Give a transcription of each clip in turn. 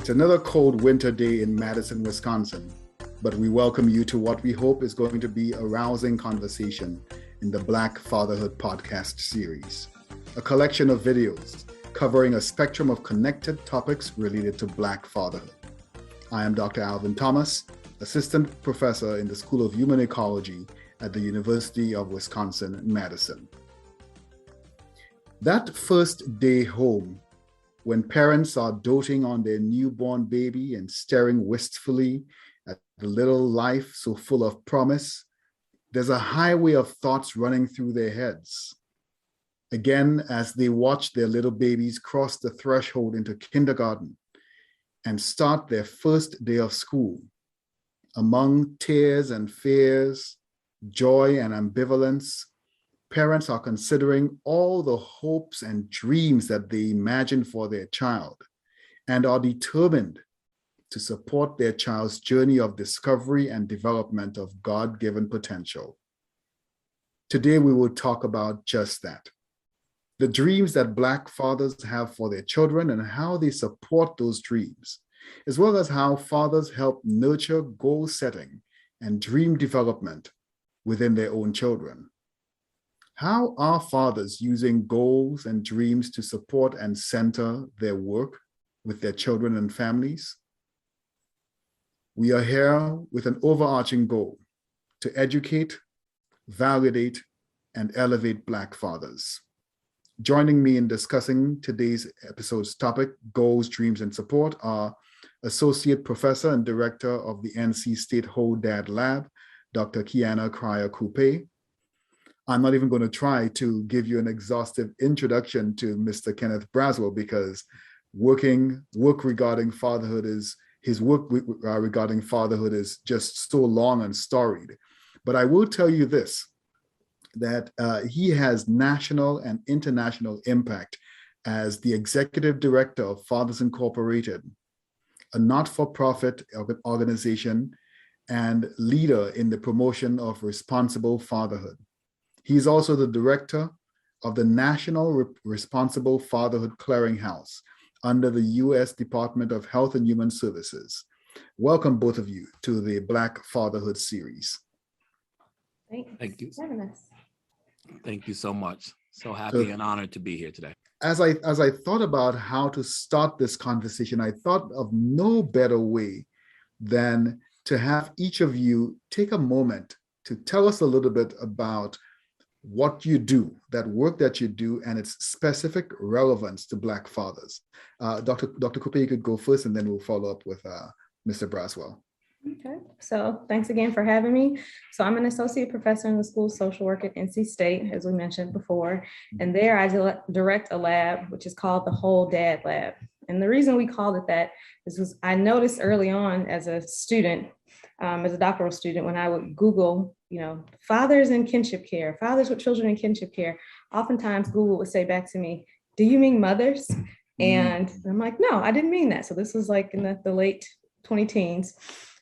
It's another cold winter day in Madison, Wisconsin, but we welcome you to what we hope is going to be a rousing conversation in the Black Fatherhood podcast series, a collection of videos covering a spectrum of connected topics related to Black fatherhood. I am Dr. Alvin Thomas, Assistant Professor in the School of Human Ecology at the University of Wisconsin-Madison. That first day home, when parents are doting on their newborn baby and staring wistfully at the little life so full of promise, there's a highway of thoughts running through their heads. Again, as they watch their little babies cross the threshold into kindergarten and start their first day of school, among tears and fears, joy and ambivalence, parents are considering all the hopes and dreams that they imagine for their child and are determined to support their child's journey of discovery and development of God-given potential. Today, we will talk about just that. The dreams that Black fathers have for their children and how they support those dreams, as well as how fathers help nurture goal setting and dream development within their own children. How are fathers using goals and dreams to support and center their work with their children and families? We are here with an overarching goal to educate, validate, and elevate Black fathers. Joining me in discussing today's episode's topic, goals, dreams, and support, are Associate Professor and Director of the NC State Whole Dad Lab, Dr. Qiana Cryer-Coupet. I'm not even going to try to give you an exhaustive introduction to Mr. Kenneth Braswell because work regarding fatherhood is regarding fatherhood is just so long and storied. But I will tell you this, that he has national and international impact as the Executive Director of Fathers Incorporated, a not-for-profit organization and leader in the promotion of responsible fatherhood. He's also the director of the National Responsible Fatherhood Clearinghouse under the U.S. Department of Health and Human Services. Welcome, both of you, to the Black Fatherhood series. Thank you. Thank you so much. So happy and honored to be here today. As I thought about how to start this conversation, I thought of no better way than to have each of you take a moment to tell us a little bit about what you do, that work that you do, and its specific relevance to Black fathers. Dr. Coupet, you could go first, and then we'll follow up with Mr. Braswell. Okay, so thanks again for having me. So I'm an associate professor in the School of Social Work at NC State, as we mentioned before, and there I direct a lab, which is called the Whole Dad Lab. And the reason we called it that is because I noticed early on as a student, as a doctoral student, when I would Google, fathers in kinship care, fathers with children in kinship care, oftentimes Google would say back to me, "Do you mean mothers?" And I'm like, no, I didn't mean that. So this was like in the late 20-teens.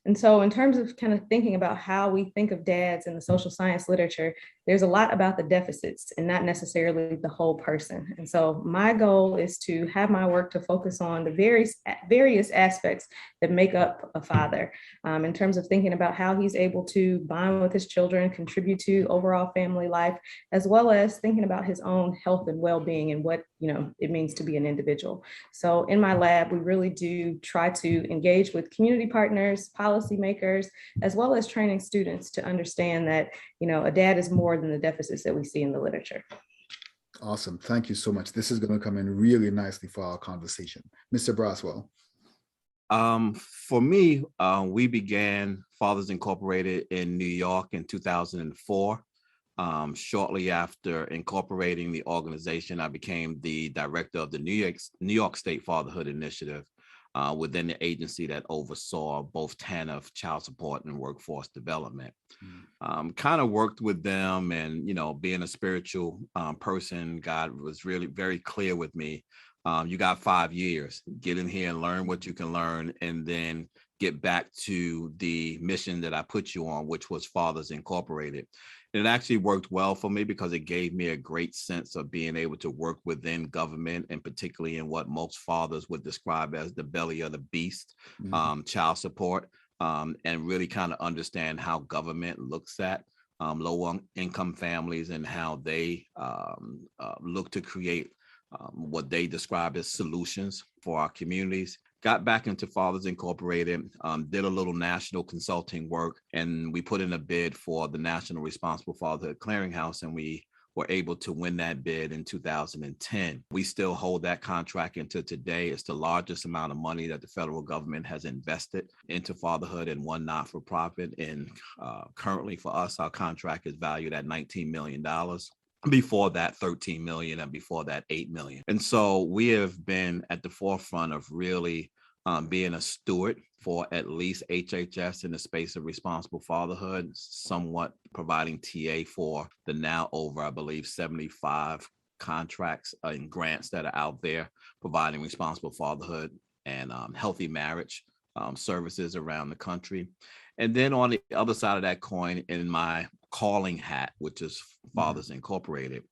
And so in terms of kind of thinking about how we think of dads in the social science literature, there's a lot about the deficits and not necessarily the whole person. And so my goal is to have my work to focus on the various aspects that make up a father, in terms of thinking about how he's able to bond with his children, contribute to overall family life, as well as thinking about his own health and well-being and what it means to be an individual. So in my lab, we really do try to engage with community partners, policymakers, as well as training students to understand that, a dad is more than the deficits that we see in the literature. Awesome. Thank you so much. This is going to come in really nicely for our conversation. Mr. Braswell. For me, we began Fathers Incorporated in New York in 2004. Shortly after incorporating the organization, I became the director of the New York State Fatherhood Initiative within the agency that oversaw both TANF, child support, and workforce development. Kind of worked with them, and being a spiritual person, God was really very clear with me. You got 5 years. Get in here and learn what you can learn, and then get back to the mission that I put you on, which was Fathers Incorporated. And it actually worked well for me because it gave me a great sense of being able to work within government, and particularly in what most fathers would describe as the belly of the beast, child support, and really kind of understand how government looks at low income families and how they look to create what they describe as solutions for our communities. Got back into Fathers Incorporated, did a little national consulting work, and we put in a bid for the National Responsible Fatherhood Clearinghouse, and we were able to win that bid in 2010. We still hold that contract until today. It's the largest amount of money that the federal government has invested into fatherhood in one not-for-profit. And currently for us, our contract is valued at $19 million. Before that, 13 million, and before that, 8 million. And so we have been at the forefront of really being a steward for at least HHS in the space of responsible fatherhood, somewhat providing TA for the now over, I believe, 75 contracts and grants that are out there providing responsible fatherhood and healthy marriage services around the country. And then on the other side of that coin, in my calling hat, which is Fathers Incorporated,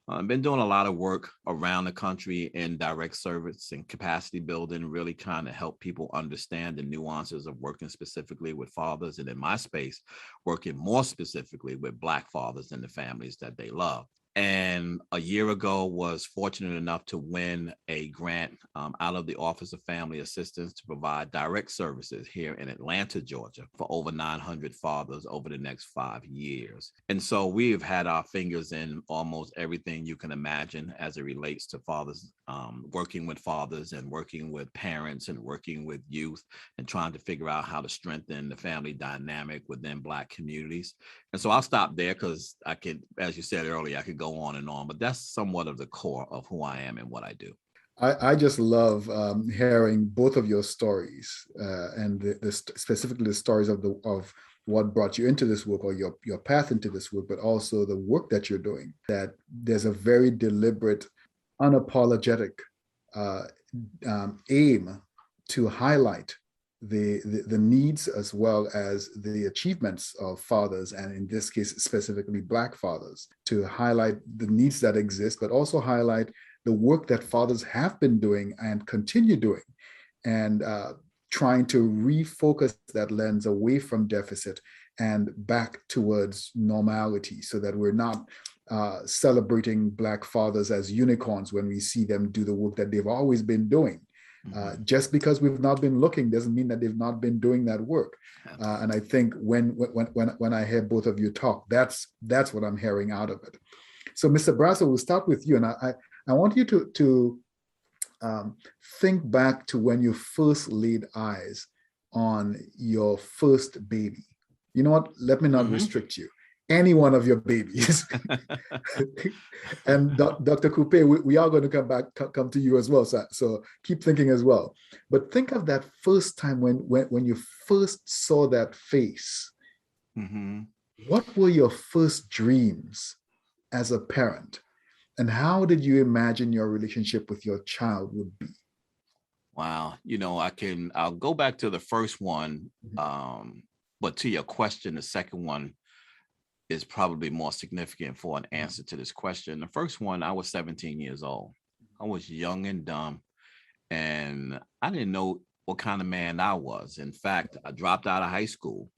I've been doing a lot of work around the country in direct service and capacity building, really trying to help people understand the nuances of working specifically with fathers, and in my space, working more specifically with Black fathers and the families that they love. And a year ago was fortunate enough to win a grant out of the Office of Family Assistance to provide direct services here in Atlanta, Georgia, for over 900 fathers over the next 5 years. And so we have had our fingers in almost everything you can imagine as it relates to fathers, working with fathers and working with parents and working with youth and trying to figure out how to strengthen the family dynamic within Black communities. And so I'll stop there because I could, as you said earlier, I could go on and on, but that's somewhat of the core of who I am and what I do. I just love hearing both of your stories and specifically the stories of what brought you into this work, or your path into this work, but also the work that you're doing. That there's a very deliberate, unapologetic aim to highlight the needs as well as the achievements of fathers, and in this case specifically Black fathers, to highlight the needs that exist, but also highlight the work that fathers have been doing and continue doing, and trying to refocus that lens away from deficit and back towards normality, so that we're not celebrating Black fathers as unicorns when we see them do the work that they've always been doing. Just because we've not been looking doesn't mean that they've not been doing that work. And I think when I hear both of you talk, that's what I'm hearing out of it. So, Mr. Braswell, we'll start with you, and I want you to think back to when you first laid eyes on your first baby. You know what? Let me not restrict you. Any one of your babies. And Dr. Coupet, we are going to come to you as well. So keep thinking as well. But think of that first time when you first saw that face. What were your first dreams as a parent? And how did you imagine your relationship with your child would be? Wow. I'll go back to the first one. But to your question, the second one is probably more significant for an answer to this question. The first one, I was 17 years old. I was young and dumb, and I didn't know what kind of man I was. In fact, I dropped out of high school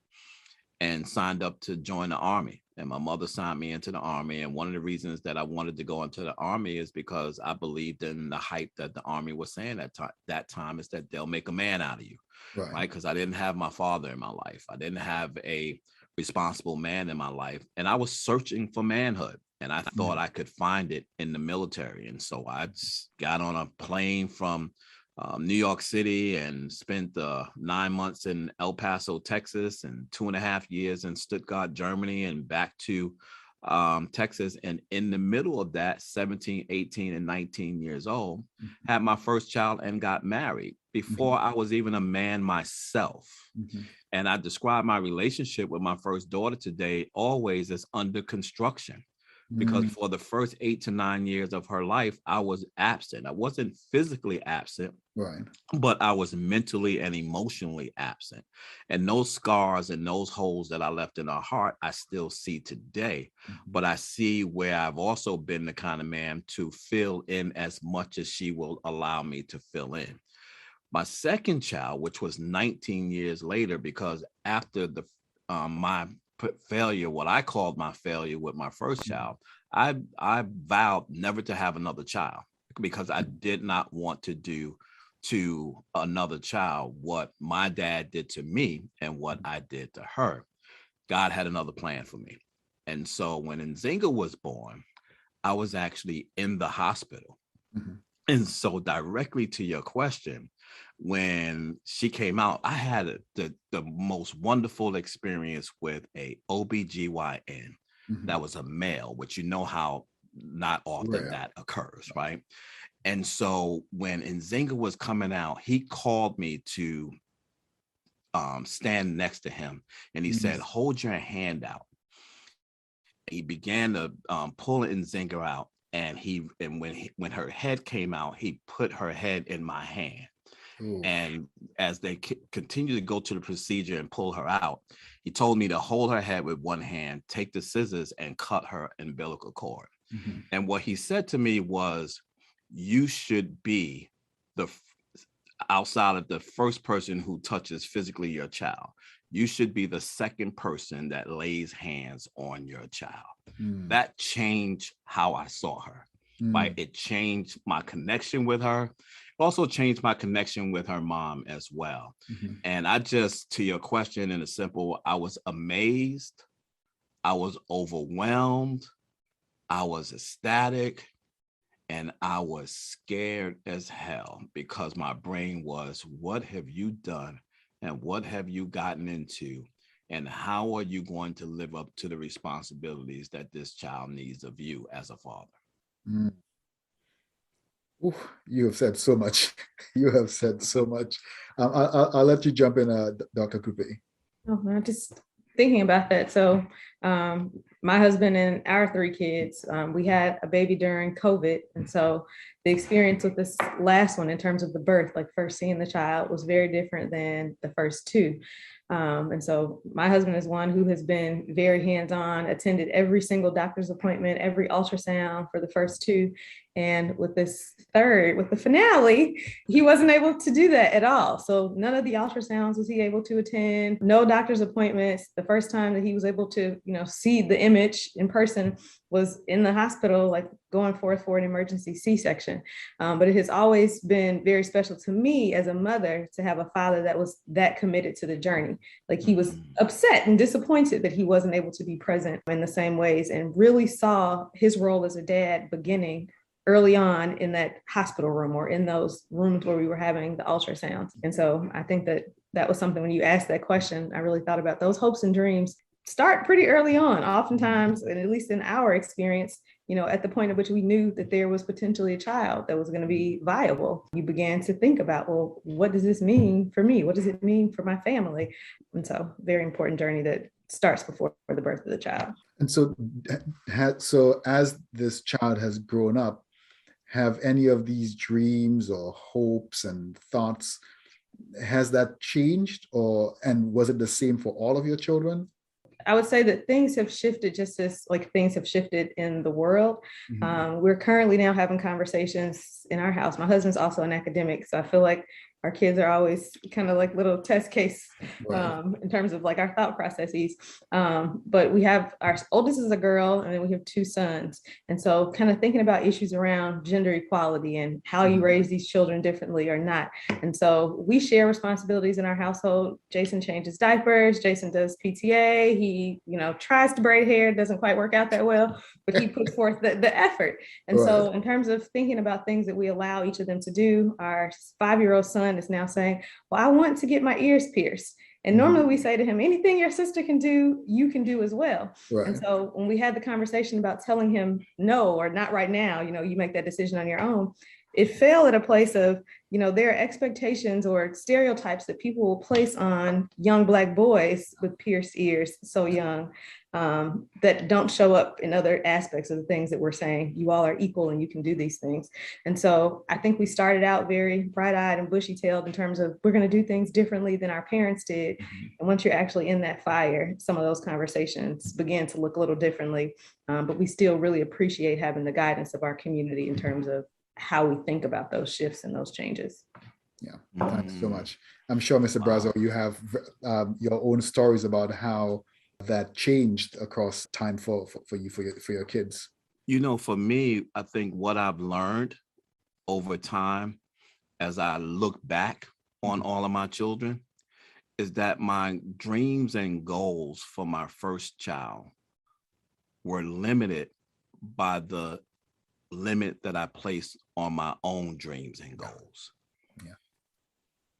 and signed up to join the Army. And my mother signed me into the Army. And one of the reasons that I wanted to go into the Army is because I believed in the hype that the Army was saying at that time, is that they'll make a man out of you, right? Because I didn't have my father in my life. I didn't have a responsible man in my life. And I was searching for manhood, and I thought I could find it in the military. And so I got on a plane from New York City and spent 9 months in El Paso, Texas, and 2.5 years in Stuttgart, Germany, and back to Texas. And in the middle of that, 17, 18, and 19 years old, had my first child and got married before I was even a man myself. And I describe my relationship with my first daughter today always as under construction, because for the first 8 to 9 years of her life, I was absent. I wasn't physically absent, Right. but I was mentally and emotionally absent. And those scars and those holes that I left in her heart, I still see today. But I see where I've also been the kind of man to fill in as much as she will allow me to fill in. My second child, which was 19 years later, because after the my failure, what I called my failure with my first child, I vowed never to have another child because I did not want to do to another child what my dad did to me and what I did to her. God had another plan for me. And so when Nzinga was born, I was actually in the hospital. And so directly to your question, when she came out, I had the most wonderful experience with a OBGYN that was a male, which you know how not often that occurs, right? And so when Nzinga was coming out, he called me to stand next to him, and he said, "Hold your hand out." He began to pull Nzinga out, and when her head came out, he put her head in my hand. And as they continue to go to the procedure and pull her out, he told me to hold her head with one hand, take the scissors and cut her umbilical cord. And what he said to me was, you should be outside of the first person who touches physically your child, you should be the second person that lays hands on your child. That changed how I saw her. Right? It changed my connection with her. It also changed my connection with her mom as well. And I just, to your question in a simple, I was amazed. I was overwhelmed. I was ecstatic. And I was scared as hell because my brain was, what have you done? And what have you gotten into? And how are you going to live up to the responsibilities that this child needs of you as a father? Ooh, you have said so much. You have said so much. I'll let you jump in, Dr. Coupet. Oh, I'm just thinking about that. So my husband and our 3 kids, we had a baby during COVID. And so the experience with this last one in terms of the birth, like first seeing the child, was very different than the first 2. And so my husband is one who has been very hands-on, attended every single doctor's appointment, every ultrasound for the first 2. And with this third, with the finale, he wasn't able to do that at all. So none of the ultrasounds was he able to attend, no doctor's appointments. The first time that he was able to, see the image in person was in the hospital, like going forth for an emergency C-section. But it has always been very special to me as a mother to have a father that was that committed to the journey. Like he was upset and disappointed that he wasn't able to be present in the same ways, and really saw his role as a dad beginning early on in that hospital room or in those rooms where we were having the ultrasounds. And so I think that was something, when you asked that question, I really thought about those hopes and dreams start pretty early on, oftentimes, and at least in our experience, at the point at which we knew that there was potentially a child that was going to be viable, you began to think about, well, what does this mean for me? What does it mean for my family? And so very important journey that starts before the birth of the child. And so as this child has grown up, have any of these dreams or hopes and thoughts, has that changed, and was it the same for all of your children? I would say that things have shifted just as like things have shifted in the world. We're currently now having conversations in our house. My husband's also an academic, so I feel like our kids are always kind of like little test case in terms of like our thought processes. But we have, our oldest is a girl, and then we have 2 sons. And so kind of thinking about issues around gender equality and how you raise these children differently or not. And so we share responsibilities in our household. Jason changes diapers. Jason does PTA. He, tries to braid hair. It doesn't quite work out that well, but he puts forth the effort. And so in terms of thinking about things that we allow each of them to do, our 5-year-old son is now saying, well, I want to get my ears pierced. And normally we say to him, anything your sister can do, you can do as well. And so when we had the conversation about telling him no, or not right now, you make that decision on your own, it fell at a place of, there are expectations or stereotypes that people will place on young Black boys with pierced ears so young, that don't show up in other aspects of the things that we're saying. You all are equal and you can do these things. And so I think we started out very bright-eyed and bushy-tailed in terms of we're going to do things differently than our parents did. And once you're actually in that fire, some of those conversations begin to look a little differently. But we still really appreciate having the guidance of our community in terms of how we think about those shifts and those changes. Yeah, thanks so much. I'm sure, Mr. Braswell, you have your own stories about how that changed across time for your kids. For me, I think what I've learned over time as I look back on all of my children is that my dreams and goals for my first child were limited by the limit that I placed on my own dreams and goals. Yeah.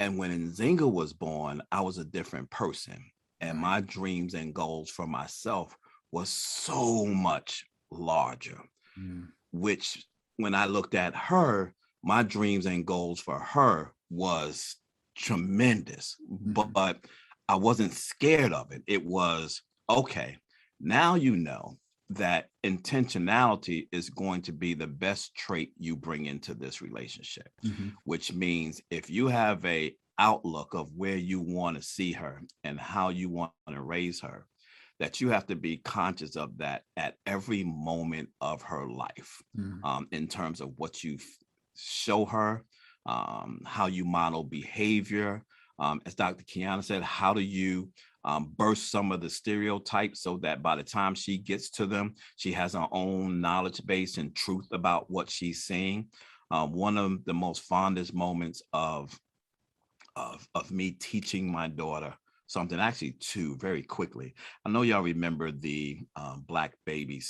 And when Nzinga was born, I was a different person. And my dreams and goals for myself was so much larger, which when I looked at her, my dreams and goals for her was tremendous, but I wasn't scared of it. It was, okay, now you know that intentionality is going to be the best trait you bring into this relationship, which means if you have a outlook of where you want to see her and how you want to raise her, that you have to be conscious of that at every moment of her life, in terms of what you show her, how you model behavior. As Dr. Qiana said, how do you burst some of the stereotypes so that by the time she gets to them, she has her own knowledge base and truth about what she's seeing. One of the most fondest moments of me teaching my daughter something, actually two, very quickly. I know y'all remember the black baby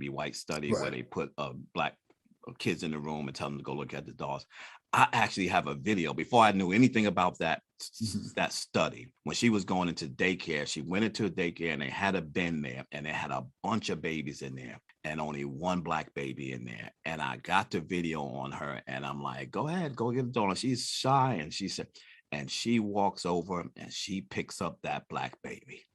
white study, where they put black kids in the room and tell them to go look at the dolls. I actually have a video before I knew anything about that study. When she was going into daycare, she went into a daycare and they had a bin there and they had a bunch of babies in there and only one black baby in there. And I got the video on her and I'm like, go ahead, go get the doll. And she's shy. And she said, and she walks over and she picks up that black baby.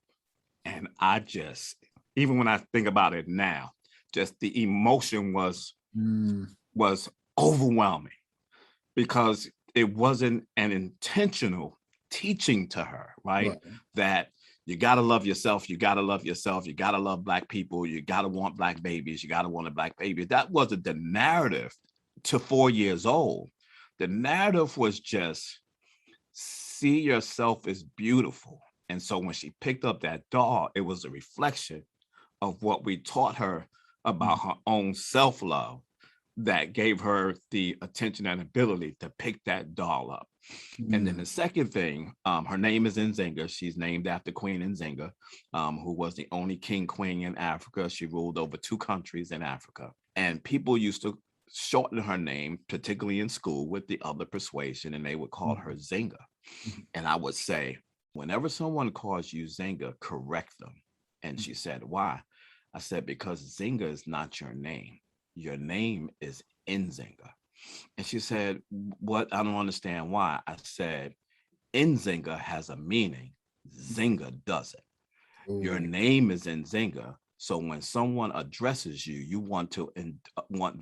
And I just, even when I think about it now, just the emotion was overwhelming, because it wasn't an intentional teaching to her, right? That you got to love yourself. You got to love yourself. You got to love Black people. You got to want Black babies. You got to want a Black baby. That wasn't the narrative to 4 years old. The narrative was just see yourself as beautiful. And so when she picked up that doll, it was a reflection of what we taught her about her own self-love that gave her the attention and ability to pick that doll up. And then the second thing, her name is Nzinga. She's named after Queen Nzinga, who was the only king queen in Africa. She ruled over 2 countries in Africa. And people used to shorten her name, particularly in school, with the other persuasion, and they would call her Zinga. And I would say, whenever someone calls you Zinga, correct them. And she said, why? I said, because Zinga is not your name. Your name is Nzinga. And she said, what? I don't understand why. I said, Nzinga has a meaning. Zinga doesn't. Your name is Nzinga. So when someone addresses you, you want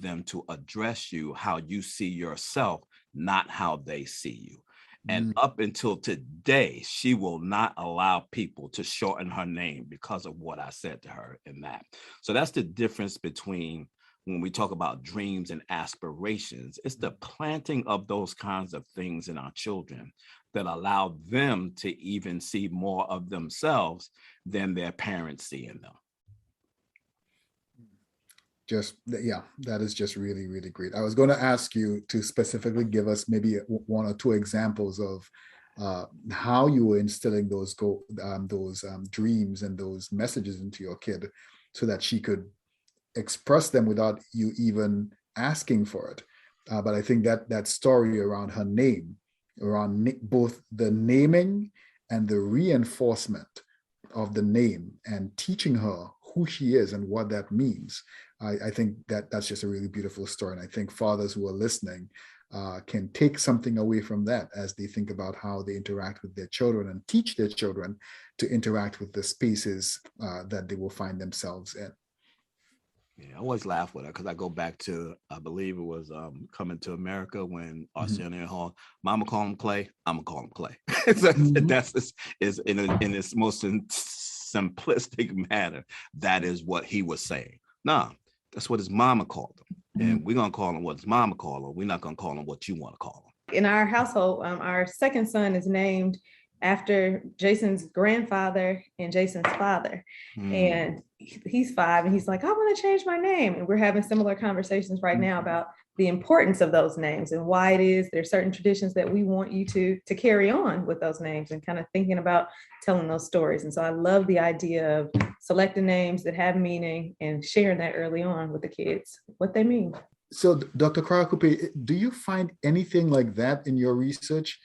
them to address you how you see yourself, not how they see you. And up until today, she will not allow people to shorten her name because of what I said to her in that. So that's the difference between when we talk about dreams and aspirations. It's the planting of those kinds of things in our children that allow them to even see more of themselves than their parents see in them. That is just really, really great. I was going to ask you to specifically give us maybe 1 or 2 examples of how you were instilling those dreams and those messages into your kid so that she could express them without you even asking for it. But I think that story around her name, around both the naming and the reinforcement of the name and teaching her who she is and what that means. I think that's just a really beautiful story. And I think fathers who are listening can take something away from that as they think about how they interact with their children and teach their children to interact with the spaces that they will find themselves in. Yeah, I always laugh with her because I go back to, I believe it was Coming to America when Arsenio Hall, Mama call him Clay, I'm gonna call him Clay. That's is in its most simplistic manner. That is what he was saying. Nah, that's what his mama called him, and we're gonna call him what his mama called him. We're not gonna call him what you want to call him. In our household, our second son is named after Jason's grandfather and Jason's father. And he's 5 and he's like, I want to change my name. And we're having similar conversations right now about the importance of those names and why it is there's certain traditions that we want you to carry on with those names, and kind of thinking about telling those stories. And so I love the idea of selecting names that have meaning and sharing that early on with the kids, what they mean. So Dr. Cryer-Coupet, do you find anything like that in your research?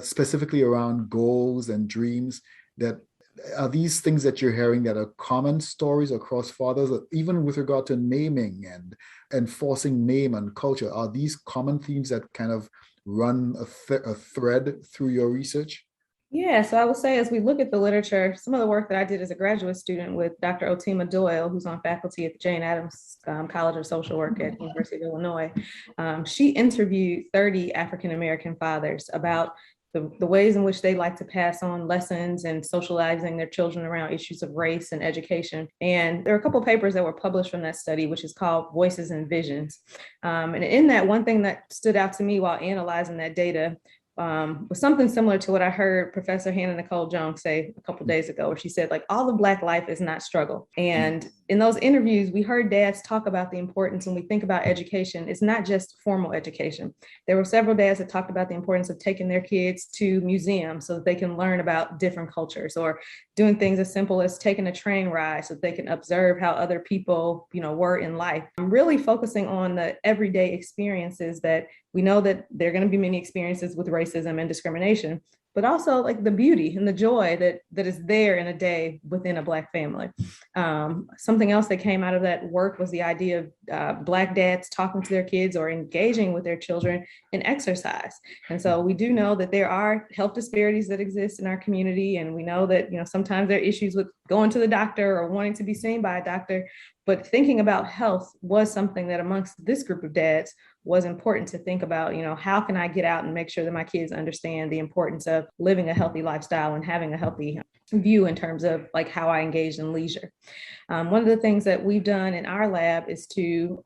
Specifically around goals and dreams, that are these things that you're hearing that are common stories across fathers, even with regard to naming and enforcing name and culture? Are these common themes that kind of run a thread through your research? Yeah, so I would say as we look at the literature, some of the work that I did as a graduate student with Dr. Otima Doyle, who's on faculty at the Jane Addams College of Social Work at the University of Illinois, she interviewed 30 African-American fathers about the ways in which they like to pass on lessons and socializing their children around issues of race and education. And there are a couple of papers that were published from that study, which is called Voices and Visions. And in that, one thing that stood out to me while analyzing that data was something similar to what I heard Professor Hannah Nicole Jones say a couple of days ago, where she said, like, all of Black life is not struggle. And in those interviews, we heard dads talk about the importance when we think about education. It's not just formal education. There were several dads that talked about the importance of taking their kids to museums so that they can learn about different cultures, or doing things as simple as taking a train ride so that they can observe how other people, were in life. I'm really focusing on the everyday experiences that we know that there are going to be many experiences with racism and discrimination, but also like the beauty and the joy that is there in a day within a Black family. Something else that came out of that work was the idea of Black dads talking to their kids or engaging with their children in exercise. And so we do know that there are health disparities that exist in our community. And we know that, sometimes there are issues with going to the doctor or wanting to be seen by a doctor. But thinking about health was something that amongst this group of dads was important to think about, how can I get out and make sure that my kids understand the importance of living a healthy lifestyle and having a healthy view in terms of like how I engage in leisure. One of the things that we've done in our lab is to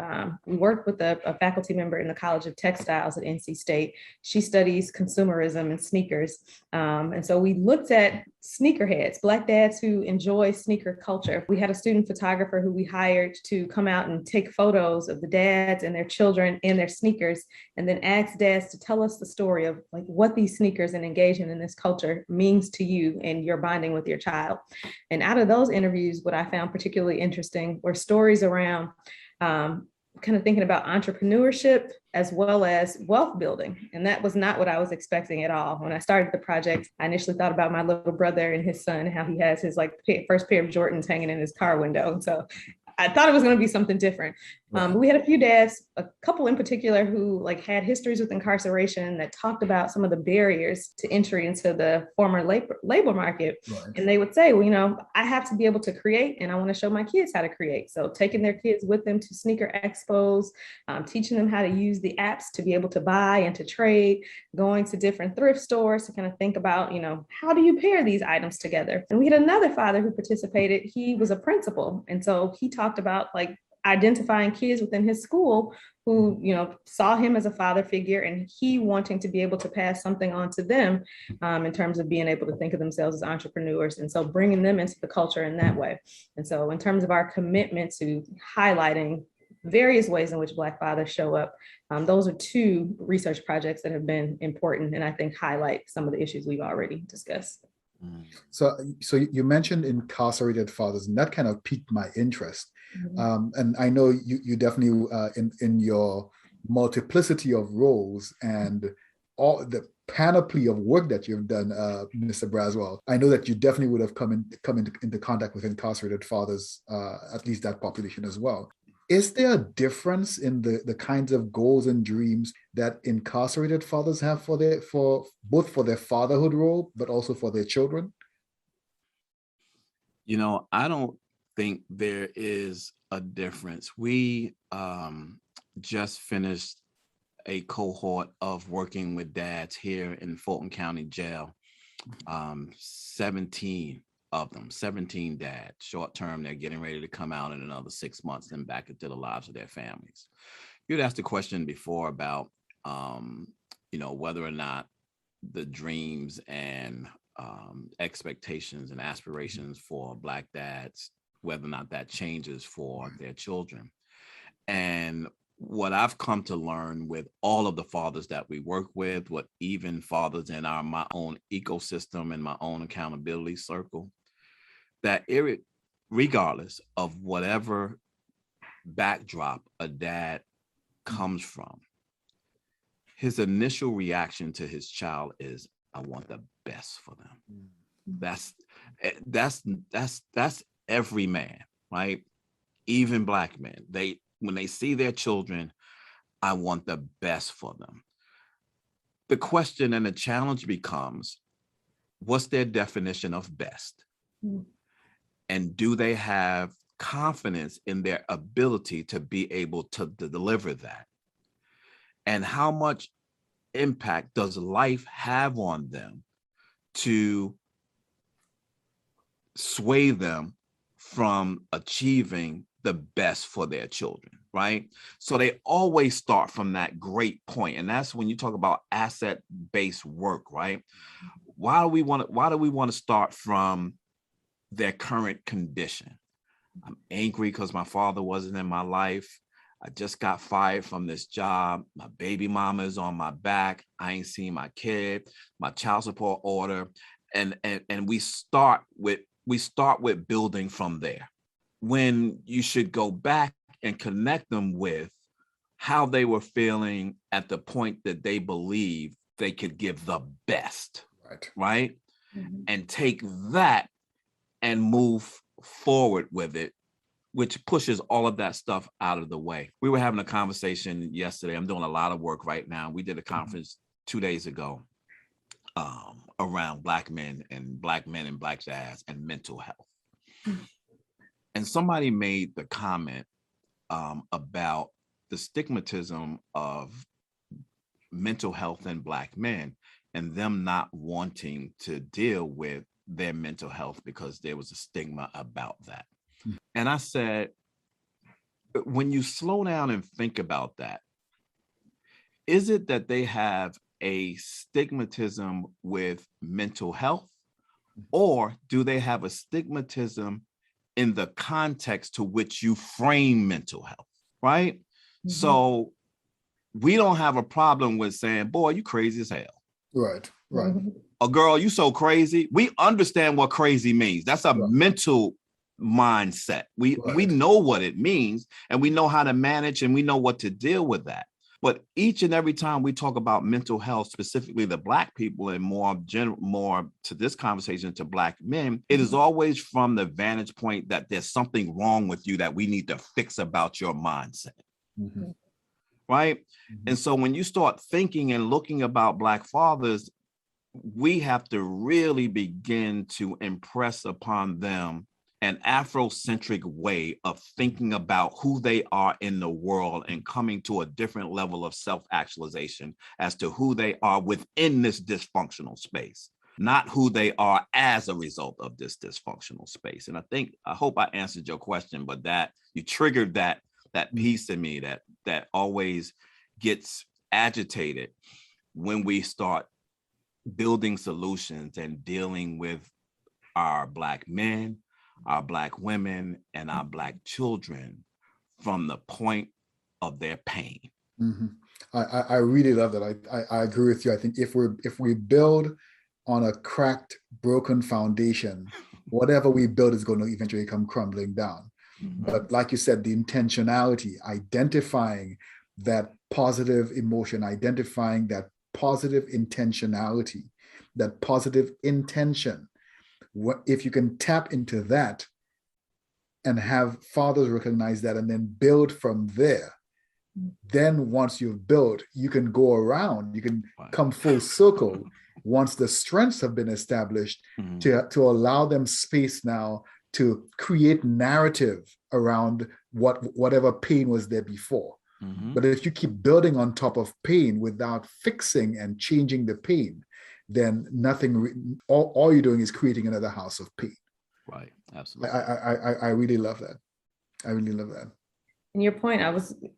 we work with a faculty member in the College of Textiles at NC State. She studies consumerism and sneakers. And so we looked at sneakerheads, Black dads who enjoy sneaker culture. We had a student photographer who we hired to come out and take photos of the dads and their children in their sneakers, and then ask dads to tell us the story of like what these sneakers and engagement in this culture means to you and your bonding with your child. And out of those interviews, what I found particularly interesting were stories around kind of thinking about entrepreneurship as well as wealth building. And that was not what I was expecting at all. When I started the project, I initially thought about my little brother and his son, how he has his first pair of Jordans hanging in his car window. So I thought it was going to be something different. But we had a few dads, a couple in particular, who had histories with incarceration that talked about some of the barriers to entry into the former labor market. Right. And they would say, well, I have to be able to create, and I want to show my kids how to create. So taking their kids with them to sneaker expos, teaching them how to use the apps to be able to buy and to trade, going to different thrift stores to kind of think about, how do you pair these items together? And we had another father who participated. He was a principal. And so he talked about identifying kids within his school who, saw him as a father figure, and he wanting to be able to pass something on to them in terms of being able to think of themselves as entrepreneurs. And so bringing them into the culture in that way. And so in terms of our commitment to highlighting various ways in which Black fathers show up, those are 2 research projects that have been important and I think highlight some of the issues we've already discussed. So you mentioned incarcerated fathers, and that kind of piqued my interest. And I know you definitely in your multiplicity of roles and all panoply of work that you've done, Mr. Braswell. I know that you definitely would have come into contact with incarcerated fathers, at least that population as well. Is there a difference in the kinds of goals and dreams that incarcerated fathers have for both for their fatherhood role, but also for their children? I don't think there is a difference. We just finished a cohort of working with dads here in Fulton County Jail. 17 of them, 17 dads, short term, they're getting ready to come out in another 6 months and back into the lives of their families. You'd asked a question before about, whether or not the dreams and expectations and aspirations for Black dads, whether or not that changes for their children. And what I've come to learn with all of the fathers that we work with, what even fathers in my own ecosystem and my own accountability circle, that regardless of whatever backdrop a dad comes from, his initial reaction to his child is, I want the best for them. That's every man, right? Even Black men, when they see their children, I want the best for them. The question and the challenge becomes, what's their definition of best? And do they have confidence in their ability to be able to deliver that? And how much impact does life have on them to sway them from achieving the best for their children, right? So they always start from that great point. And that's when you talk about asset-based work, right? Why do we want to start from their current condition? I'm angry because my father wasn't in my life. I just got fired from this job. My baby mama is on my back. I ain't seen my kid, my child support order. And we start with building from there, when you should go back and connect them with how they were feeling at the point that they believe they could give the best, right? Mm-hmm. And take that and move forward with it, which pushes all of that stuff out of the way. We were having a conversation yesterday. I'm doing a lot of work right now. We did a conference 2 days ago around Black men and Black dads and mental health. Mm-hmm. And somebody made the comment about the stigmatism of mental health in Black men and them not wanting to deal with their mental health because there was a stigma about that. Mm-hmm. And I said, when you slow down and think about that, is it that they have a stigmatism with mental health, or do they have a stigmatism in the context to which you frame mental health, right? Mm-hmm. So we don't have a problem with saying, boy, you crazy as hell. Right. Mm-hmm. Or girl, you so crazy. We understand what crazy means. That's a mental mindset. We know what it means, and we know how to manage, and we know what to deal with that. But each and every time we talk about mental health, specifically the Black people, and more to this conversation to Black men, it is always from the vantage point that there's something wrong with you that we need to fix about your mindset. Mm-hmm. Right? Mm-hmm. And so when you start thinking and looking about Black fathers, we have to really begin to impress upon them an Afrocentric way of thinking about who they are in the world and coming to a different level of self-actualization as to who they are within this dysfunctional space, not who they are as a result of this dysfunctional space. And I hope I answered your question, but that you triggered that piece in me that always gets agitated when we start building solutions and dealing with our Black men, our Black women, and our Black children from the point of their pain. Mm-hmm. I really love that. I agree with you. I think if we build on a cracked, broken foundation, whatever we build is going to eventually come crumbling down. Mm-hmm. But like you said, the intentionality, identifying that positive emotion, identifying that positive intentionality, that positive intention. If you can tap into that and have fathers recognize that and then build from there, then once you've built, you can go around, you can come full circle once the strengths have been established to allow them space now to create narrative around whatever pain was there before. But if you keep building on top of pain without fixing and changing the pain, then all you're doing is creating another house of pain. Right, absolutely. I really love that. I really love that. And your point,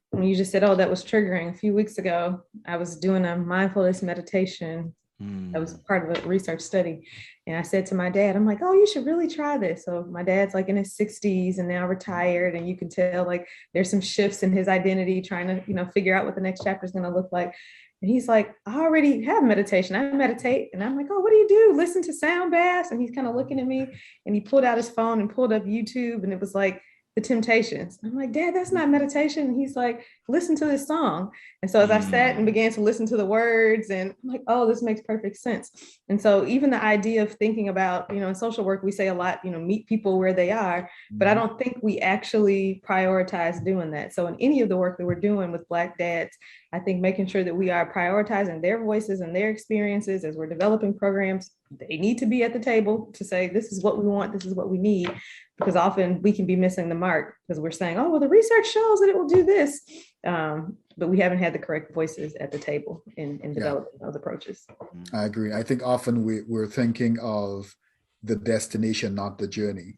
when you just said, oh, that was triggering, a few weeks ago, I was doing a mindfulness meditation. That was part of a research study. And I said to my dad, I'm like, oh, you should really try this. So my dad's like in his 60s and now retired. And you can tell like there's some shifts in his identity, trying to, figure out what the next chapter is going to look like. And he's like, I already have meditation. I meditate. And I'm like, oh, what do you do? Listen to sound baths. And he's kind of looking at me and he pulled out his phone and pulled up YouTube. And it was like The Temptations. I'm like, Dad, that's not meditation. And he's like, listen to this song. And so as I sat and began to listen to the words, and I'm like, oh, this makes perfect sense. And so even the idea of thinking about, in social work, we say a lot, meet people where they are, but I don't think we actually prioritize doing that. So in any of the work that we're doing with Black dads, I think making sure that we are prioritizing their voices and their experiences as we're developing programs, they need to be at the table to say, this is what we want, this is what we need, because often we can be missing the mark because we're saying, oh, well, the research shows that it will do this. But we haven't had the correct voices at the table in developing those approaches. I agree. I think often we're thinking of the destination, not the journey.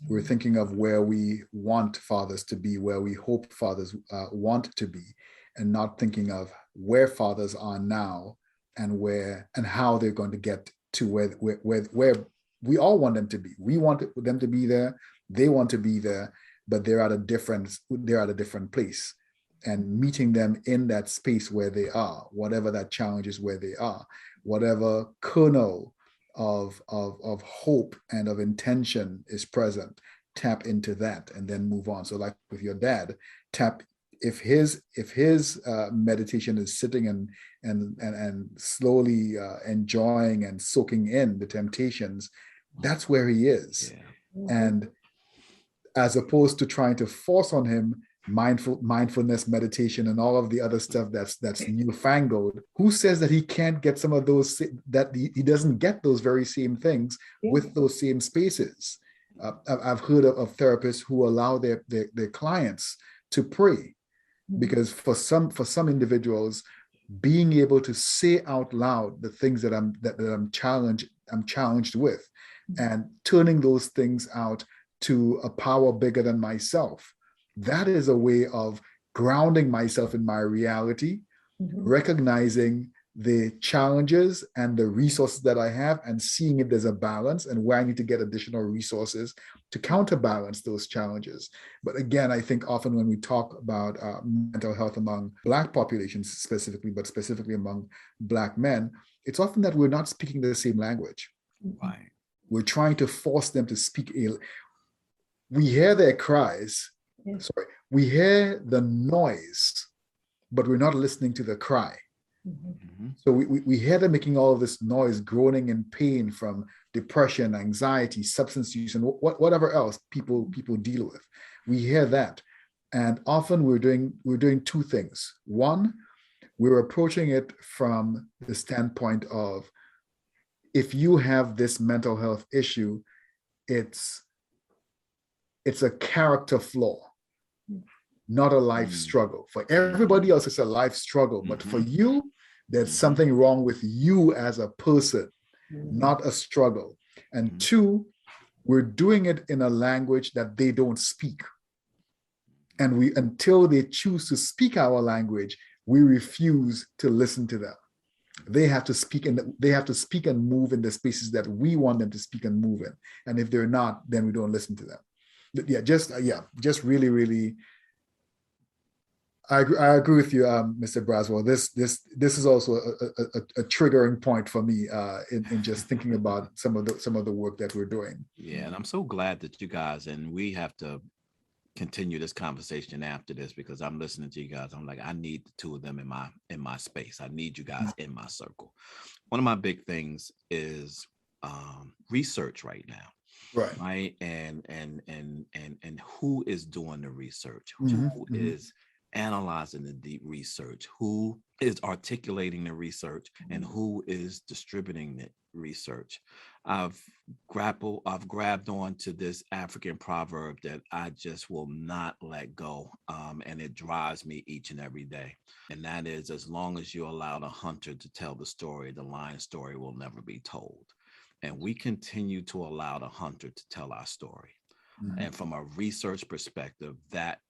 We're thinking of where we want fathers to be, where we hope fathers want to be, and not thinking of where fathers are now and how they're going to get to where we all want them to be. We want them to be there. They want to be there, but they're at a different place. And meeting them in that space where they are, whatever that challenge is, where they are, whatever kernel of hope and of intention is present, tap into that and then move on. So like with your dad, if his meditation is sitting and slowly enjoying and soaking in the Temptations, that's where he is. Yeah. And as opposed to trying to force on him mindfulness meditation and all of the other stuff that's newfangled, who says that he can't get some of those, that he doesn't get those very same things with those same spaces? I've heard of therapists who allow their clients to pray, because for some individuals, being able to say out loud the things that I'm challenged with, and turning those things out to a power bigger than myself, that is a way of grounding myself in my reality, recognizing the challenges and the resources that I have, and seeing if there's a balance and where I need to get additional resources to counterbalance those challenges. But again, I think often when we talk about mental health among Black populations specifically, but specifically among Black men, it's often that we're not speaking the same language. Right. We're trying to force them to speak. We hear their cries. We hear the noise, but we're not listening to the cry. So we hear them making all of this noise, groaning in pain from depression, anxiety, substance use, and whatever else people deal with. We hear that, and often we're doing two things. One, we're approaching it from the standpoint of, if you have this mental health issue, it's a character flaw, not a life struggle. For everybody else, it's a life struggle. But for you, there's something wrong with you as a person, not a struggle. And two, we're doing it in a language that they don't speak. And until they choose to speak our language, we refuse to listen to them. They have to speak and move in the spaces that we want them to speak and move in. And if they're not, then we don't listen to them. Just really, really, I agree with you, Mr. Braswell. This is also a triggering point for me in just thinking about some of the work that we're doing. Yeah, and I'm so glad that you guys, and we have to continue this conversation after this, because I'm listening to you guys. I'm like, I need the two of them in my space. I need you guys in my circle. One of my big things is research right now. Right. And who is doing the research? Who is analyzing the deep research? Who is articulating the research, and who is distributing the research? I've grabbed on to this African proverb that I just will not let go. And it drives me each and every day. And that is, as long as you allow the hunter to tell the story, the lion story will never be told. And we continue to allow the hunter to tell our story. And from a research perspective, that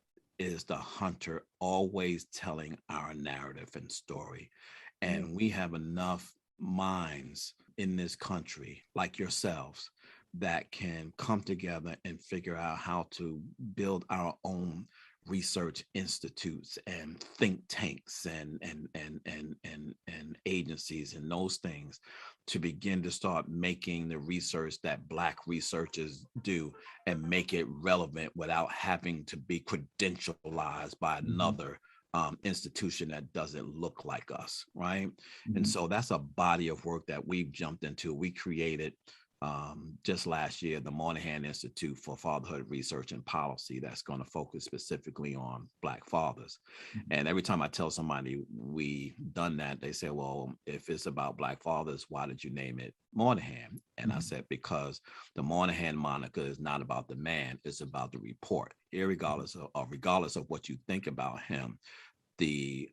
is the hunter always telling our narrative and story. And we have enough minds in this country, like yourselves, that can come together and figure out how to build our own research institutes and think tanks and agencies and those things, to begin to start making the research that Black researchers do and make it relevant without having to be credentialized by another institution that doesn't look like us, right? And so that's a body of work that we've jumped into. We created just last year the Moynihan Institute for Fatherhood Research and Policy, that's going to focus specifically on Black fathers. And every time I tell somebody we done that, they say, well, if it's about Black fathers, why did you name it Moynihan? And I said, because the Moynihan moniker is not about the man, it's about the report. Regardless of what you think about him, the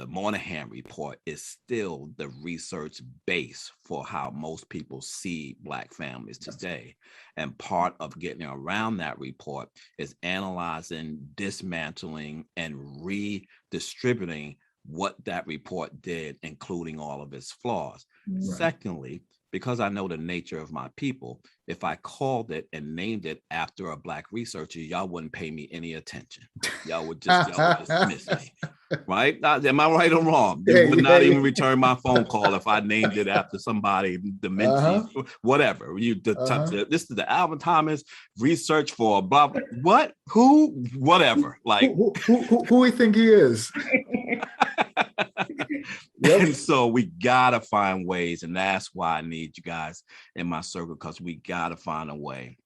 Moynihan report is still the research base for how most people see Black families today. And part of getting around that report is analyzing, dismantling, and redistributing what that report did, including all of its flaws. Secondly, because I know the nature of my people, if I called it and named it after a Black researcher, y'all wouldn't pay me any attention. Y'all would just miss me, right? Am I right or wrong? You would not even return my phone call if I named it after somebody, the Menzies, whatever. This is the Alvin Thomas research for blah, blah, what, who, whatever. Like who we think he is. And so we gotta find ways, and that's why I need you guys in my circle, because we gotta find a way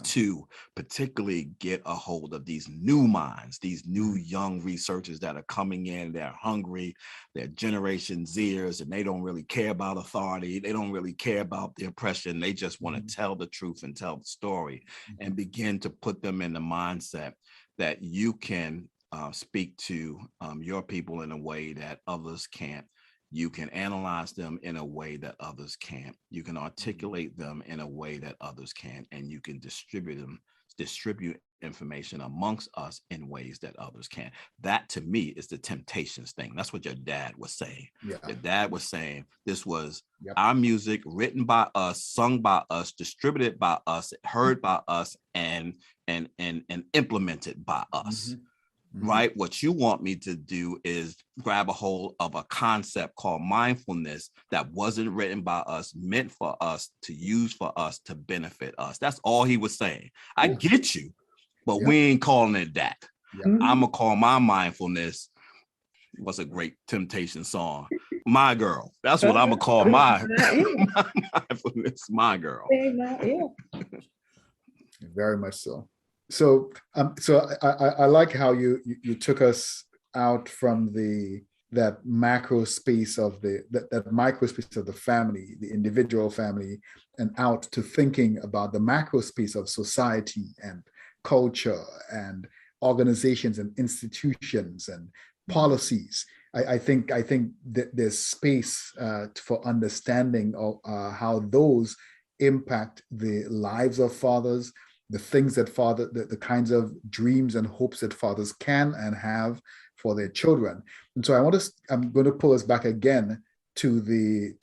to particularly get a hold of these new minds, these new young researchers that are coming in. They're hungry, they're Generation Zers, and they don't really care about authority. They don't really care about the oppression. They just want to tell the truth and tell the story, and begin to put them in the mindset that you can speak to your people in a way that others can't. You can analyze them in a way that others can't. You can articulate them in a way that others can't, and you can distribute information amongst us in ways that others can't. That, to me, is the Temptations thing. That's what your dad was saying. Your dad was saying this was our music, written by us, sung by us, distributed by us, heard by us, and implemented by us. Right? What you want me to do is grab a hold of a concept called mindfulness that wasn't written by us, meant for us to use for us to benefit us. That's all he was saying. I get you, but we ain't calling it that. I'm gonna call my mindfulness, what's a great Temptation song? My Girl. That's what I'm gonna call my mindfulness, my girl. Very much so. So I like how you took us out from that macro space of that micro space of the family, the individual family, and out to thinking about the macro space of society and culture and organizations and institutions and policies. I think that there's space for understanding of how those impact the lives of fathers, the things that the kinds of dreams and hopes that fathers can and have for their children. And so I'm going to pull us back again to the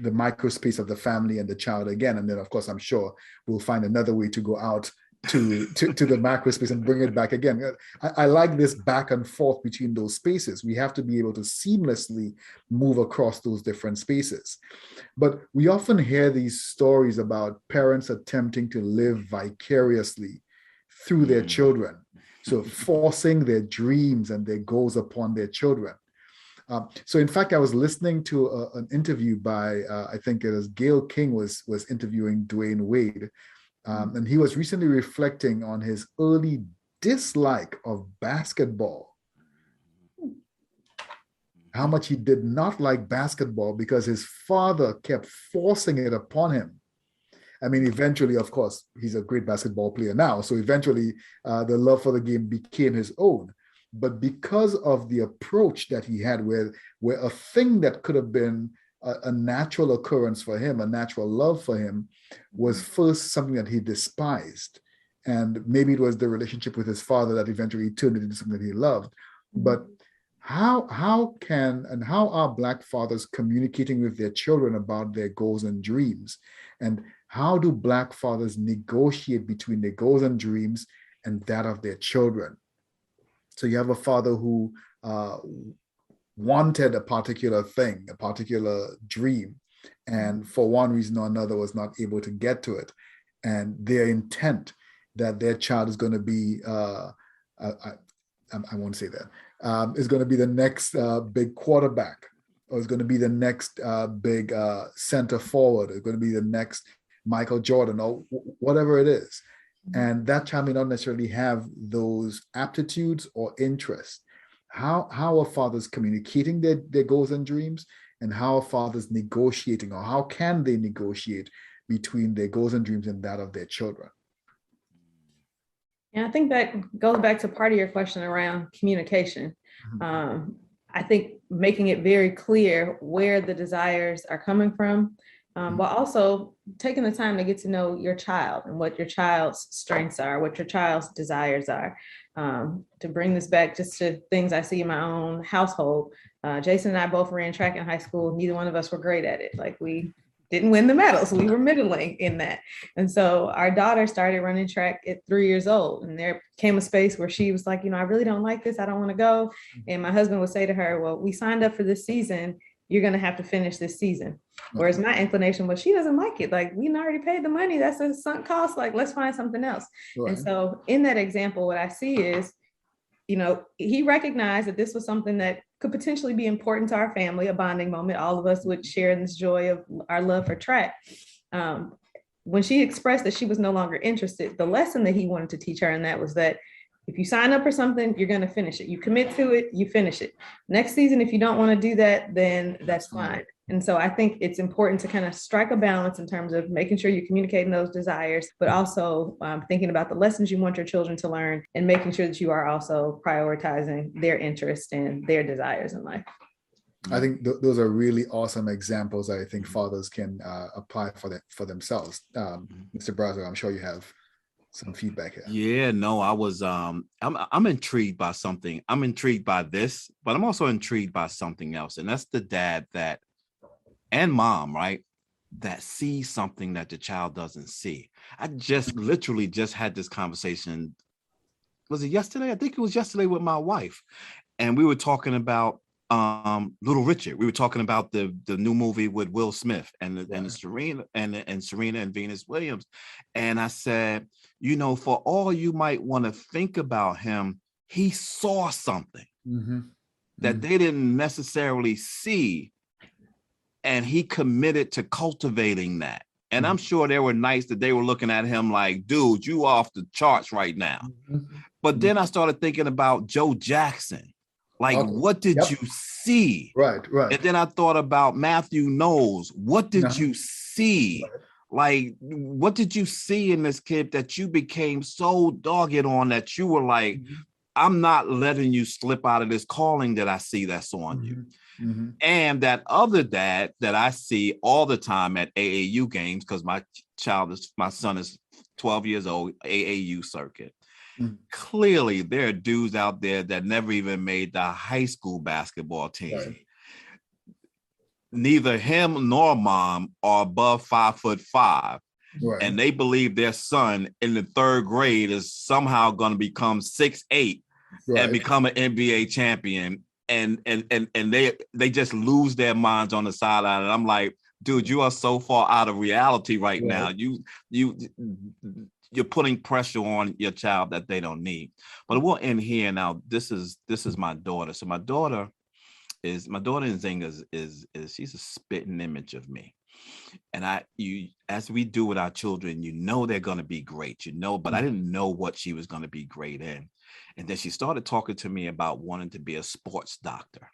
microspace of the family and the child again. And then, of course, I'm sure we'll find another way to go out to the macro space and bring it back again. I like this back and forth between those spaces. We have to be able to seamlessly move across those different spaces. But we often hear these stories about parents attempting to live vicariously through their children. So forcing their dreams and their goals upon their children. So in fact, I was listening to an interview by, I think it was Gail King was interviewing Dwayne Wade. And he was recently reflecting on his early dislike of basketball. How much he did not like basketball because his father kept forcing it upon him. I mean, eventually, of course, he's a great basketball player now. So eventually, the love for the game became his own. But because of the approach that he had, where a thing that could have been a natural occurrence for him, a natural love for him, was first something that he despised. And maybe it was the relationship with his father that eventually turned it into something that he loved. But how are Black fathers communicating with their children about their goals and dreams? And how do Black fathers negotiate between their goals and dreams and that of their children? So you have a father who wanted a particular thing, a particular dream, and for one reason or another was not able to get to it. And their intent that their child is going to be, I won't say that, is going to be the next big quarterback, or is going to be the next big center forward, or going to be the next Michael Jordan, or whatever it is. And that child may not necessarily have those aptitudes or interests. How are fathers communicating their goals and dreams, and how are fathers negotiating, or how can they negotiate between their goals and dreams and that of their children? Yeah, I think that goes back to part of your question around communication. I think making it very clear where the desires are coming from, but also taking the time to get to know your child and what your child's strengths are, what your child's desires are. To bring this back just to things I see in my own household, Jason and I both ran track in high school. Neither one of us were great at it. Like, we didn't win the medals. We were middling in that. And so our daughter started running track at 3 years old. And there came a space where she was like, I really don't like this. I don't want to go. And my husband would say to her, well, we signed up for this season. You're going to have to finish this season. Whereas my inclination was, she doesn't like it. Like, we already paid the money. That's a sunk cost. Like, let's find something else. Right. And so in that example, what I see is, he recognized that this was something that could potentially be important to our family, a bonding moment. All of us would share in this joy of our love for track. When she expressed that she was no longer interested, the lesson that he wanted to teach her, and that was that if you sign up for something, you're going to finish it. You commit to it, you finish it. Next season, if you don't want to do that, then that's fine. And so I think it's important to kind of strike a balance in terms of making sure you're communicating those desires, but also thinking about the lessons you want your children to learn, and making sure that you are also prioritizing their interests and their desires in life. I think those are really awesome examples that I think fathers can apply for themselves. Mr. Braswell, I'm sure you have some feedback here. Yeah, no, I was I'm intrigued by something. I'm intrigued by this, but I'm also intrigued by something else. And that's the dad and mom, right, that sees something that the child doesn't see. I literally just had this conversation. Was it yesterday? I think it was yesterday with my wife. And we were talking about Little Richard. We were talking about the new movie with Will Smith and Serena and Venus Williams. And I said, for all you might want to think about him, he saw something that they didn't necessarily see. And he committed to cultivating that. And I'm sure there were nights that they were looking at him like, dude, you off the charts right now. But then I started thinking about Joe Jackson. Like, what did you see? Right. And then I thought about Matthew Knowles. What did you see? Like, what did you see in this kid that you became so dogged on that you were like, I'm not letting you slip out of this calling that I see that's on you. And that other dad that I see all the time at AAU games, because my son is 12 years old, AAU circuit. Clearly, there are dudes out there that never even made the high school basketball team. Right. Neither him nor mom are above 5'5", Right. and they believe their son in the third grade is somehow going to become 6'8" Right. and become an NBA champion. And they just lose their minds on the sideline. And I'm like, dude, you are so far out of reality right now. You're putting pressure on your child that they don't need. But we'll end here now. This is my daughter. So my daughter Nzinga is she's a spitting image of me. And as we do with our children, they're going to be great, but I didn't know what she was going to be great in. And then she started talking to me about wanting to be a sports doctor.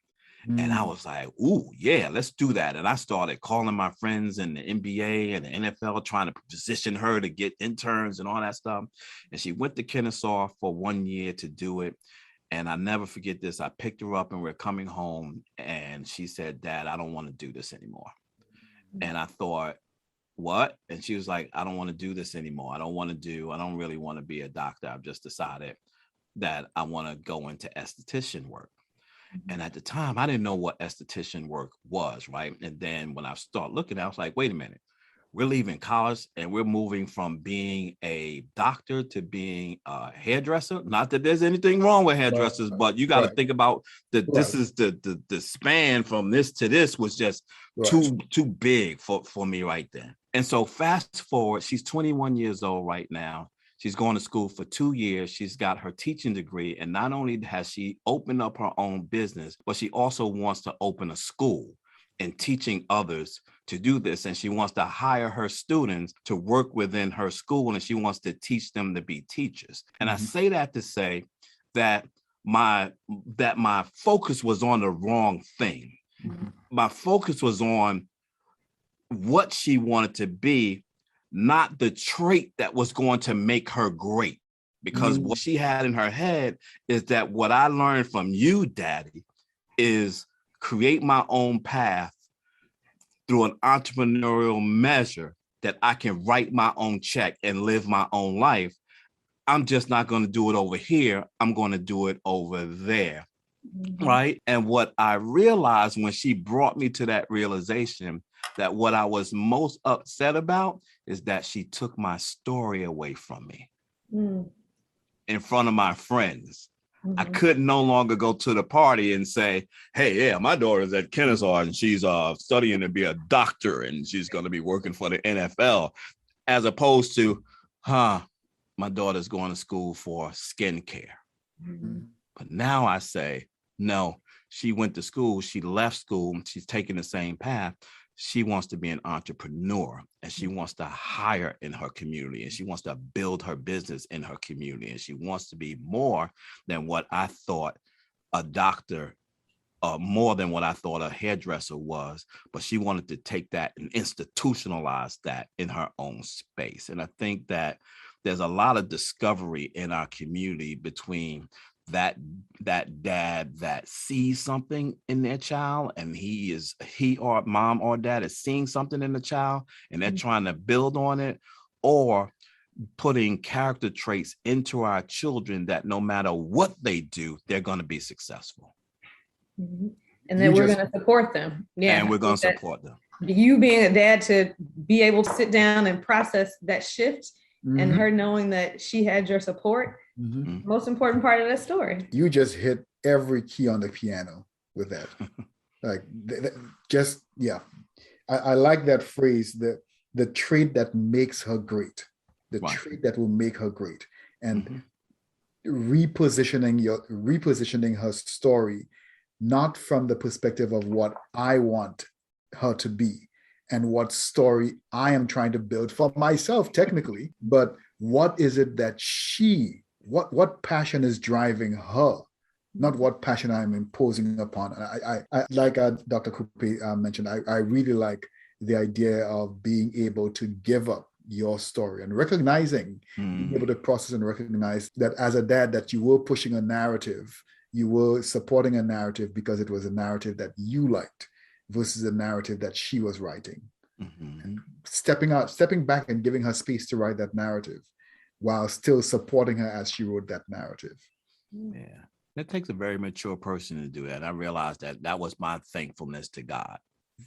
And I was like, ooh, yeah, let's do that. And I started calling my friends in the NBA and the NFL, trying to position her to get interns and all that stuff. And she went to Kennesaw for 1 year to do it. And I never forget this. I picked her up and we're coming home. And she said, Dad, I don't want to do this anymore. And I thought, what? And she was like, I don't want to do this anymore. I don't really want to be a doctor. I've just decided that I want to go into esthetician work. And at the time, I didn't know what esthetician work was, right? And then when I started looking, I was like, wait a minute, we're leaving college and we're moving from being a doctor to being a hairdresser. Not that there's anything wrong with hairdressers, but you got to think about that. This is the span from this to this was just too big for me right then. And so fast forward, she's 21 years old right now. She's going to school for 2 years. She's got her teaching degree. And not only has she opened up her own business, but she also wants to open a school and teaching others to do this. And she wants to hire her students to work within her school. And she wants to teach them to be teachers. And I say that to say that my focus was on the wrong thing. My focus was on what she wanted to be, not the trait that was going to make her great. Because what she had in her head is that what I learned from you, Daddy, is create my own path through an entrepreneurial measure that I can write my own check and live my own life. I'm just not going to do it over here. I'm going to do it over there. Right. And what I realized when she brought me to that realization, that what I was most upset about is that she took my story away from me in front of my friends. I could no longer go to the party and say, hey, yeah, my daughter's at Kennesaw and she's studying to be a doctor and she's going to be working for the NFL, as opposed to, my daughter's going to school for skincare. But now I say, no, she went to school, she left school, she's taking the same path. She wants to be an entrepreneur and she wants to hire in her community and she wants to build her business in her community. And she wants to be more than what I thought a doctor, more than what I thought a hairdresser was, but she wanted to take that and institutionalize that in her own space. And I think that there's a lot of discovery in our community between that dad that sees something in their child and he or mom or dad is seeing something in the child and they're trying to build on it, or putting character traits into our children that no matter what they do, they're going to be successful. And then we're going to support them. Yeah. And we're going to support them. You being a dad to be able to sit down and process that shift and her knowing that she had your support. Most important part of that story. You just hit every key on the piano with that. Like I like that phrase, the trait that makes her great, the trait that will make her great, and repositioning her story, not from the perspective of what I want her to be and what story I am trying to build for myself technically, but what is it that what passion is driving her, not what passion I'm imposing upon. I like Dr. Coupet mentioned, I really like the idea of being able to give up your story and recognizing, being able to process and recognize that as a dad that you were pushing a narrative, you were supporting a narrative because it was a narrative that you liked versus a narrative that she was writing. And stepping back and giving her space to write that narrative, while still supporting her as she wrote that narrative. Yeah, it takes a very mature person to do that. I realized that was my thankfulness to God.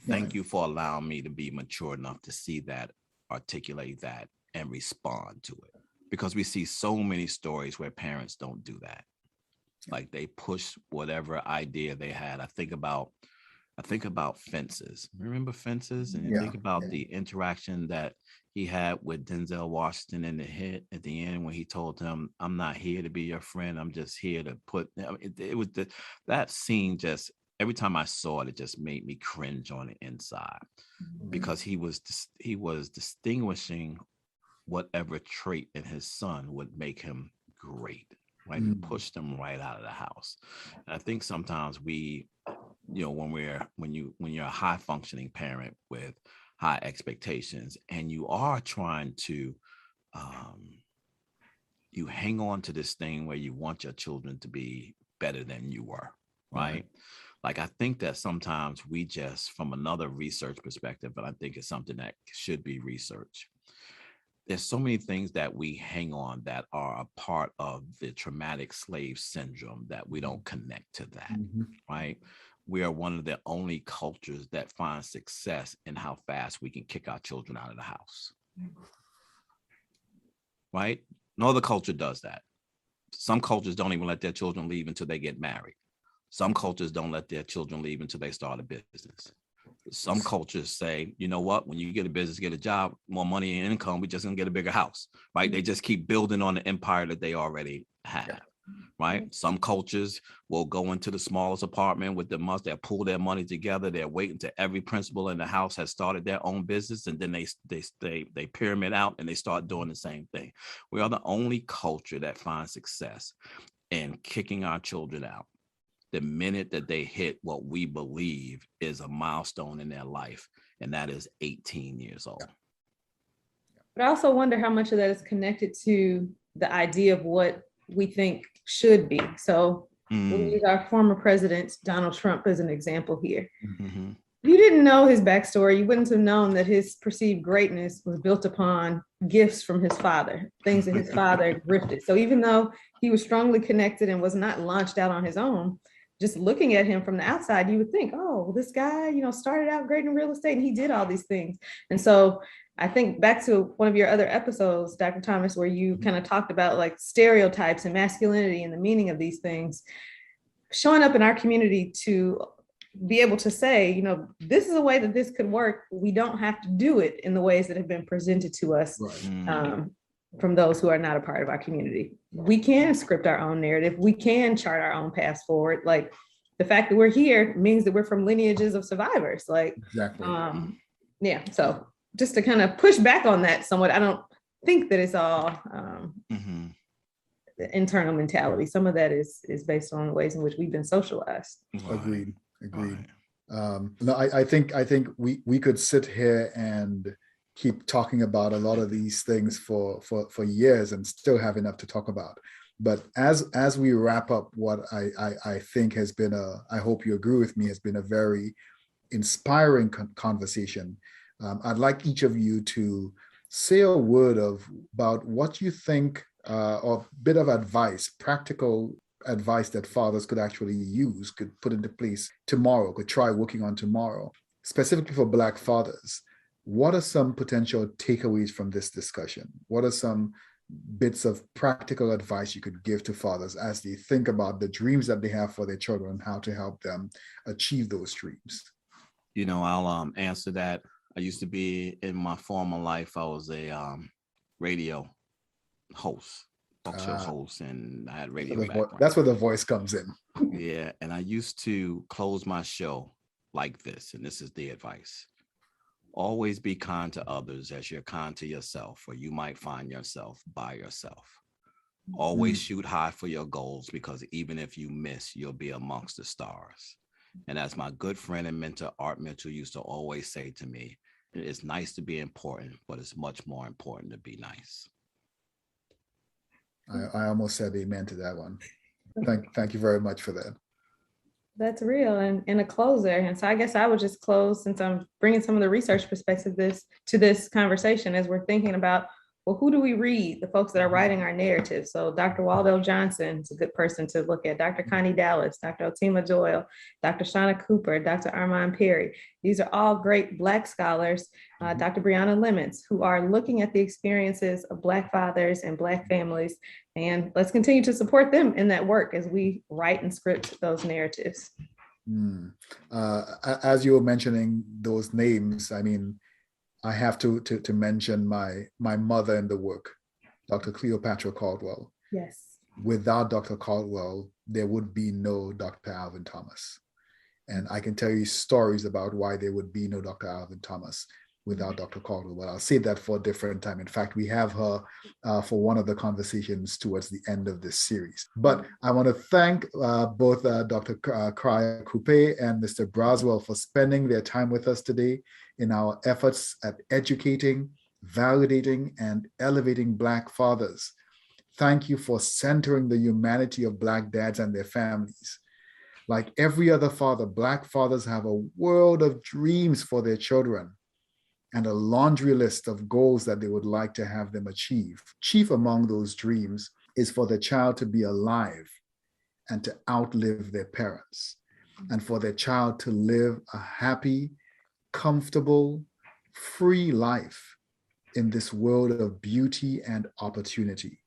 Thank you for allowing me to be mature enough to see that articulate that and respond to it, because we see so many stories where parents don't do that. Like they push whatever idea they had. I think about Fences. Remember Fences? And you Yeah. think about the interaction that he had with Denzel Washington in the hit at the end when he told him, "I'm not here to be your friend. I'm just here to put." I mean, it was that scene. Just every time I saw it, it just made me cringe on the inside, because he was distinguishing whatever trait in his son would make him great, right? And pushed him right out of the house. And I think sometimes we, when you're a high functioning parent with high expectations, and you are trying to you hang on to this thing where you want your children to be better than you were, right? Like I think that sometimes we just, from another research perspective, but I think it's something that should be researched, there's so many things that we hang on that are a part of the traumatic slave syndrome that we don't connect to that, right? We are one of the only cultures that finds success in how fast we can kick our children out of the house, right? No other culture does that. Some cultures don't even let their children leave until they get married. Some cultures don't let their children leave until they start a business. Some cultures say, you know what, when you get a business, get a job, more money and income, we're just gonna get a bigger house, right? They just keep building on the empire that they already have, right? Some cultures will go into the smallest apartment with the most, they'll pull their money together, they're waiting till every principal in the house has started their own business, and then they pyramid out and they start doing the same thing. We are the only culture that finds success in kicking our children out the minute that they hit what we believe is a milestone in their life, and that is 18 years old. But I also wonder how much of that is connected to the idea of what we think should be. So we'll use our former president, Donald Trump, as an example here. If you didn't know his backstory, you wouldn't have known that his perceived greatness was built upon gifts from his father, things that his father grifted. So even though he was strongly connected and was not launched out on his own, just looking at him from the outside, you would think, oh, this guy, started out great in real estate and he did all these things. And so I think back to one of your other episodes, Dr. Thomas, where you kind of talked about like stereotypes and masculinity and the meaning of these things, showing up in our community to be able to say, this is a way that this could work. We don't have to do it in the ways that have been presented to us. From those who are not a part of our community. We can script our own narrative. We can chart our own path forward. Like the fact that we're here means that we're from lineages of survivors. Like, exactly. So just to kind of push back on that somewhat, I don't think that it's all the internal mentality. Some of that is based on the ways in which we've been socialized. Agreed. No, I think we could sit here and keep talking about a lot of these things for years and still have enough to talk about. But as we wrap up what I think has been I hope you agree with me, has been a very inspiring conversation. I'd like each of you to say a word about what you think, or a bit of advice, practical advice that fathers could actually use, could put into place tomorrow, could try working on tomorrow, specifically for Black fathers. What are some potential takeaways from this discussion? What are some bits of practical advice you could give to fathers as they think about the dreams that they have for their children and how to help them achieve those dreams? I'll answer that. I used to be, in my former life, I was a radio host, talk show host, and I had radio background. That's where the voice comes in. Yeah, and I used to close my show like this, and this is the advice. Always be kind to others as you're kind to yourself, or you might find yourself by yourself. Always shoot high for your goals, because even if you miss, you'll be amongst the stars. And as my good friend and mentor, Art Mitchell, used to always say to me, it's nice to be important, but it's much more important to be nice. I almost said amen to that one. Thank you very much for that. That's real, and a closer. And so I guess I would just close, since I'm bringing some of the research perspective to this conversation, as we're thinking about well, who do we read? The folks that are writing our narrative. So Dr. Waldo Johnson is a good person to look at. Dr. Connie Dallas, Dr. Otima Doyle, Dr. Qiana Cooper, Dr. Armand Perry. These are all great Black scholars, Dr. Brianna Lemons, who are looking at the experiences of Black fathers and Black families. And let's continue to support them in that work as we write and script those narratives. As you were mentioning those names, I mean, I have to mention my mother in the work, Dr. Cleopatra Caldwell. Yes. Without Dr. Caldwell, there would be no Dr. Alvin Thomas. And I can tell you stories about why there would be no Dr. Alvin Thomas without Dr. Caldwell, but I'll save that for a different time. In fact, we have her for one of the conversations towards the end of this series. But I want to thank both Dr. Cryer-Coupet and Mr. Braswell for spending their time with us today in our efforts at educating, validating, and elevating Black fathers. Thank you for centering the humanity of Black dads and their families. Like every other father, Black fathers have a world of dreams for their children and a laundry list of goals that they would like to have them achieve. Chief among those dreams is for the child to be alive and to outlive their parents, and for their child to live a happy, comfortable, free life in this world of beauty and opportunity.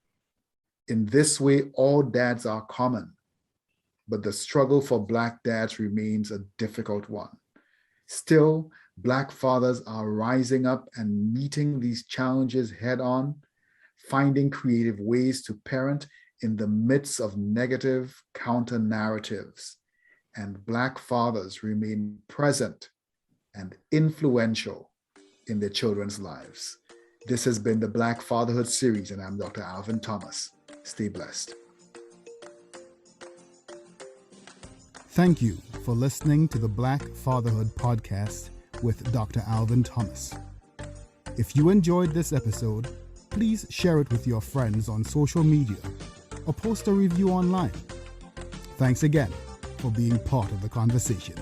In this way, all dads are common, but the struggle for Black dads remains a difficult one. Still, Black fathers are rising up and meeting these challenges head on, finding creative ways to parent in the midst of negative counter narratives. And Black fathers remain present and influential in their children's lives. This has been the Black Fatherhood series, and I'm Dr. Alvin Thomas. Stay blessed. Thank you for listening to the Black Fatherhood podcast with Dr. Alvin Thomas. If you enjoyed this episode, please share it with your friends on social media or post a review online. Thanks again for being part of the conversation.